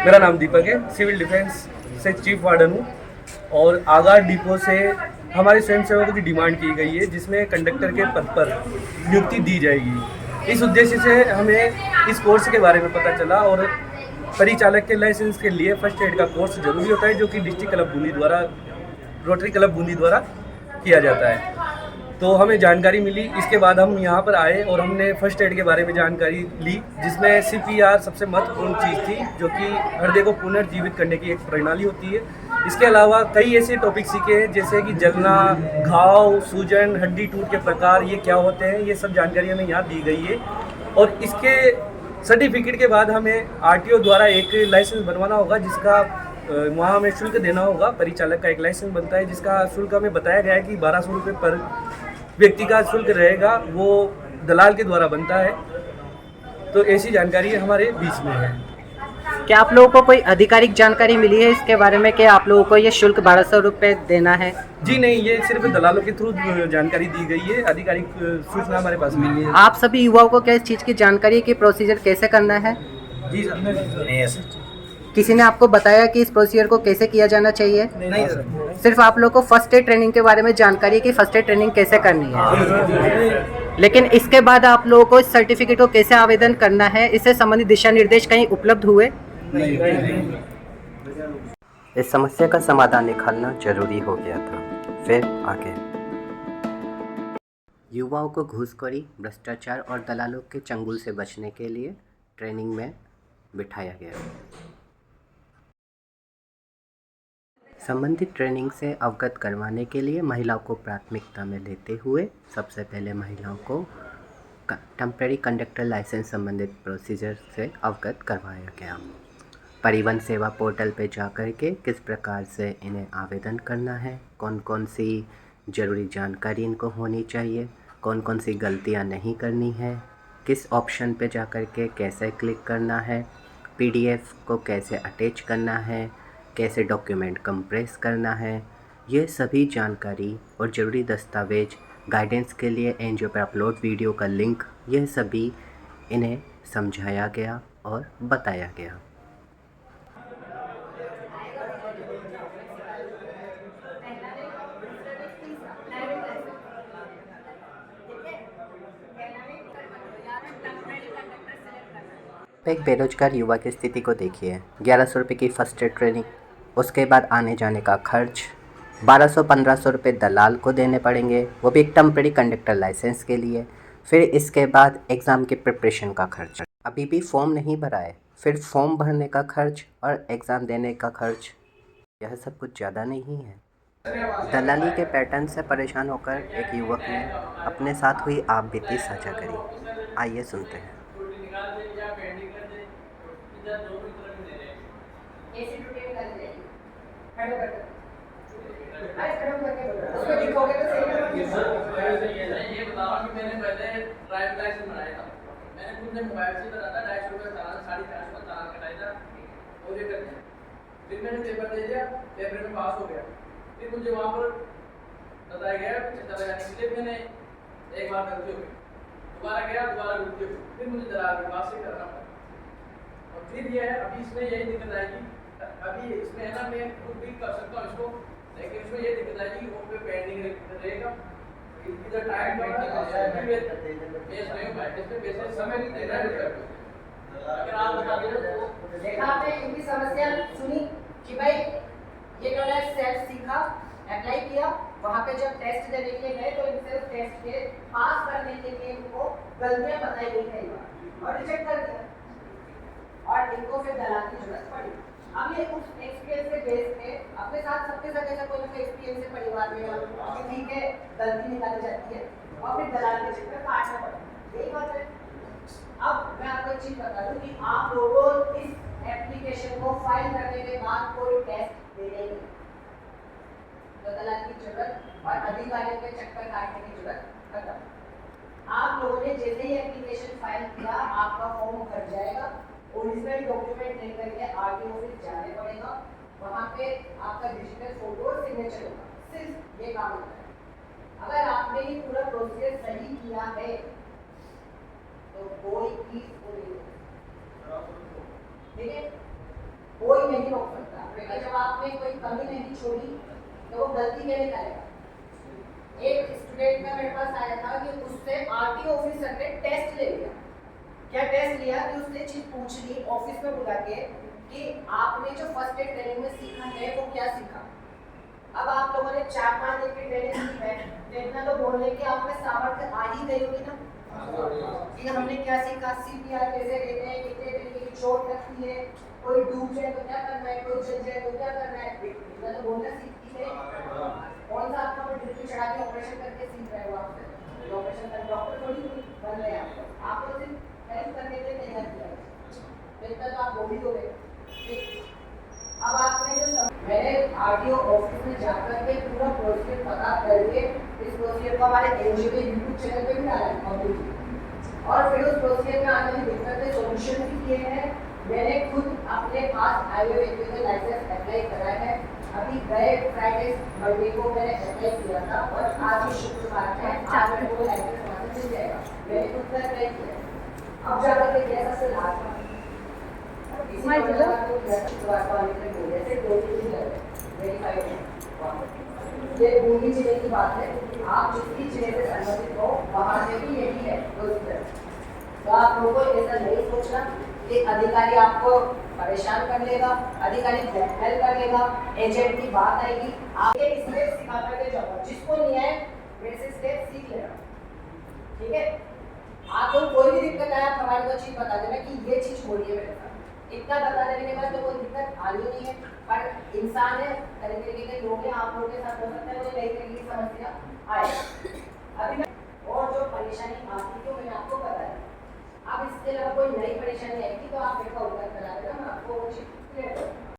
मेरा नाम दीपक है, सिविल डिफेंस से चीफ वार्डन हूँ। और आगार डिपो से हमारे स्वयंसेवकों की डिमांड की गई है जिसमें कंडक्टर के पद पर नियुक्ति दी जाएगी। इस उद्देश्य से हमें इस कोर्स के बारे में पता चला और परिचालक के लाइसेंस के लिए फर्स्ट एड का कोर्स जरूरी होता है, जो कि डिस्ट्रिक्ट क्लब बूंदी द्वारा, रोटरी क्लब बूंदी द्वारा किया जाता है। तो हमें जानकारी मिली, इसके बाद हम यहाँ पर आए और हमने फर्स्ट एड के बारे में जानकारी ली, जिसमें सीपीआर सबसे महत्वपूर्ण चीज़ थी, जो कि हृदय को पुनर्जीवित करने की एक प्रणाली होती है। इसके अलावा कई ऐसे टॉपिक सीखे हैं, जैसे कि जलना, घाव, सूजन, हड्डी टूट के प्रकार ये क्या होते हैं, ये सब जानकारी हमें यहाँ दी गई है। और इसके सर्टिफिकेट के बाद हमें आरटीओ द्वारा एक लाइसेंस बनवाना होगा, जिसका वहाँ हमें शुल्क देना होगा। परिचालक का एक लाइसेंस बनता है जिसका शुल्क हमें बताया गया है कि 1200 रुपये पर व्यक्ति का शुल्क रहेगा, वो दलाल के द्वारा बनता है। तो ऐसी जानकारी हमारे बीच में है। क्या आप लोगों को कोई आधिकारिक जानकारी मिली है इसके बारे में कि आप लोगों को ये शुल्क 1200 रुपये देना है? जी नहीं, ये सिर्फ दलालों के थ्रू जानकारी दी गई है, आधिकारिक सूचना हमारे पास मिली है। आप सभी युवाओं को क्या इस चीज़ की जानकारी है कि प्रोसीजर कैसे करना है? जी सर। नहीं सर। किसी ने आपको बताया कि इस प्रोसीजर को कैसे किया जाना चाहिए? नहीं सर। सिर्फ आप लोगों को फर्स्ट एड ट्रेनिंग के बारे में जानकारी है कि फर्स्ट एड ट्रेनिंग कैसे करनी है, लेकिन इसके बाद आप लोगों को इस सर्टिफिकेट को कैसे आवेदन करना है, इससे संबंधित दिशा निर्देश कहीं उपलब्ध हुए? इस समस्या का समाधान निकालना जरूरी हो गया था। फिर आगे युवाओं को घूसखोरी, भ्रष्टाचार और दलालों के चंगुल से बचने के लिए ट्रेनिंग में बिठाया गया। संबंधित ट्रेनिंग से अवगत करवाने के लिए महिलाओं को प्राथमिकता में लेते हुए सबसे पहले महिलाओं को टेम्परेरी कंडक्टर लाइसेंस संबंधित प्रोसीजर से अवगत करवाया गया। परिवहन सेवा पोर्टल पर जाकर के किस प्रकार से इन्हें आवेदन करना है, कौन कौन सी ज़रूरी जानकारी इनको होनी चाहिए, कौन कौन सी गलतियां नहीं करनी है, किस ऑप्शन पे जाकर के कैसे क्लिक करना है, पीडीएफ को कैसे अटैच करना है, कैसे डॉक्यूमेंट कंप्रेस करना है, ये सभी जानकारी और ज़रूरी दस्तावेज गाइडेंस के लिए एनजीओ पर अपलोड वीडियो का लिंक, यह सभी इन्हें समझाया गया और बताया गया। एक बेरोजगार युवा की स्थिति को देखिए। 1100 रुपये की फर्स्ट एड ट्रेनिंग, उसके बाद आने जाने का खर्च 1200-1500 रुपये दलाल को देने पड़ेंगे, वो भी एक टेम्परेरी कंडक्टर लाइसेंस के लिए। फिर इसके बाद एग्ज़ाम की प्रिपरेशन का खर्च, अभी भी फॉर्म नहीं भरा है, फिर फॉर्म भरने का खर्च और एग्ज़ाम देने का खर्च, यह सब कुछ ज़्यादा नहीं है। दलाली के पैटर्न से परेशान होकर एक युवक ने अपने साथ हुई आप बीती साझा करी। आइए सुनते हैं। ये बताओ कि मैंने पहले ड्राइविंग लाइसेंस बनाया था, मैंने खुद ने मोबाइल से करा था, 250 रुपये चालान, 450 का चालान कटाया था और ये कर दिया। फिर मैंने पेपर दे दिया, पेपर में पास हो गया। फिर मुझे वहाँ पर बताया गया चला जाने के लिए, मैंने एक बार गलती हो गई, दोबारा गया, दोबारा गलती हो गई, फिर मुझे दलाल के पास से करना पड़ा। और फिर ये है, अभी इसमें यही दिक्कत आएगी, अभी इसमें है ना, मैं खुद भी कर सकता हूँ इसको, लेकिन इसमें ये दिक्कत आएगी, वो पे पेंडिंग रहेगा। इधर टाइम बेस नहीं हो पाएगा, इसमें बेसिस समय नहीं देना है। अगर आप बता दें तो देखा आपने इनकी समस्या सुनी कि भाई ये इन्होंने सेल्फ सीखा, अप्लाई किया, वहाँ पे जब टेस्ट देने के लिए गए तो इनसे उस टेस्ट के पास करने के लिए इनको गलतियाँ बताई गई कई बार और रिजेक्ट कर दिया और इनको फिर दलाल की जरूरत पड़ी। अब ये उस एक्सपीरियंस के बेस पे अपने साथ सबके साथ ऐसा कोई ना कोई एक्सपीरियंस है परिवार में कि ठीक है गलती निकाली जाती है और फिर दलाल के चक्कर काटना पड़ता है, यही बात है। अब मैं आपको एक चीज बता दूं कि आप लोगों इस एप्लीकेशन को फाइल करने के बाद कोई टेस्ट देने नहीं, तो दलाल की जरूरत और अधिकारियों के चक्कर काटने की जरूरत खत्म। आप लोगों ने जैसे ही एप्लीकेशन फाइल किया आपका फॉर्म भर जाएगा, ओरिजिनल डॉक्यूमेंट लेकर के आरटीओ ऑफिस जाने पड़ेगा, वहाँ पे आपका डिजिटल फोटो और सिग्नेचर होगा, सिर्फ ये काम होता है। अगर आपने ये पूरा प्रोसीजर सही किया है तो कोई फीस को नहीं, ठीक है, कोई नहीं रोक सकता। बेटा जब आपने कोई कमी नहीं छोड़ी तो वो गलती कैसे करेगा। एक स्टूडेंट का मेरे पास आया था कि उससे आरटीओ ऑफिसर ने टेस्ट ले लिया। क्या टेस्ट लिया कि उसने चीज पूछ ली ऑफिस में बुला के कि आपने जो फर्स्ट एड ट्रेनिंग में सीखा है वो क्या सीखा। अब आप लोगों ने 4-5 दिन की ट्रेनिंग की है तो इतना तो बोलने की आप में सामर्थ्य आ ही गई होगी ना कि हमने क्या सीखा, सीपीआर कैसे देते हैं, कितने दिन की चोट लगती है, कोई डूब जाए तो क्या करना है, कोई जल जाए तो क्या करना है, इतना तो बोलना सीखती है। कौन सा आपका पर ड्रिप चढ़ा के ऑपरेशन करके सीख रहे हो आप, ऑपरेशन कर डॉक्टर थोड़ी बन रहे हैं आप तो सिर्फ हेल्प करने के लिए तैयार किया तो इतना तो आप बोल ही दोगे। अब आपने जो मैंने आरटीओ ऑफिस में जाकर के पूरा प्रोसीजर पता करके इस प्रोसीजर को हमारे एनजीओ के यूट्यूब चैनल पे भी डाला है पब्लिक, और फिर उस प्रोसीजर में आने वाली दिक्कतें सॉल्यूशन भी किए हैं। मैंने खुद अपने पास हाईवे वेहिकल का लाइसेंस अप्लाई करा है। अभी गए फ्राइडे मंडे को मैंने अप्लाई किया था और आज ही शुक्रवार है, आज मेरे को लाइसेंस वहाँ से मिल जाएगा। मैंने खुद का अप्लाई किया। अब जाकर के कैसा से लास्ट मैं बोला ये भूमि जिले की बात है। आप जिसकी जिले से संबंधित हो वहाँ से भी यही है प्रोसीजर। तो आप लोगों को ऐसा नहीं सोचना कि अधिकारी आपको परेशान कर लेगा, अधिकारी ब्लैकमेल कर लेगा, एजेंट की बात आएगी। आप एक स्टेप सिखा करके जाओ, जिसको नहीं आए मेरे से स्टेप सीख लेना, ठीक है। आपको कोई भी दिक्कत आए आप हमारे को चीज बता देना कि ये चीज हो रही है मेरे साथ। इतना बता देने के बाद तो कोई दिक्कत आनी नहीं है, पर इंसान है, तरह तरीके के लोग हैं, आप लोगों के साथ हो सकता है कोई नई तरीके की समस्या आए। अभी और जो परेशानी आती थी मैंने आपको बताया। अब इसके अलावा कोई नई परेशानी आएगी तो आप मेरे को अवगत करा देना, मैं आपको वो चीज क्लियर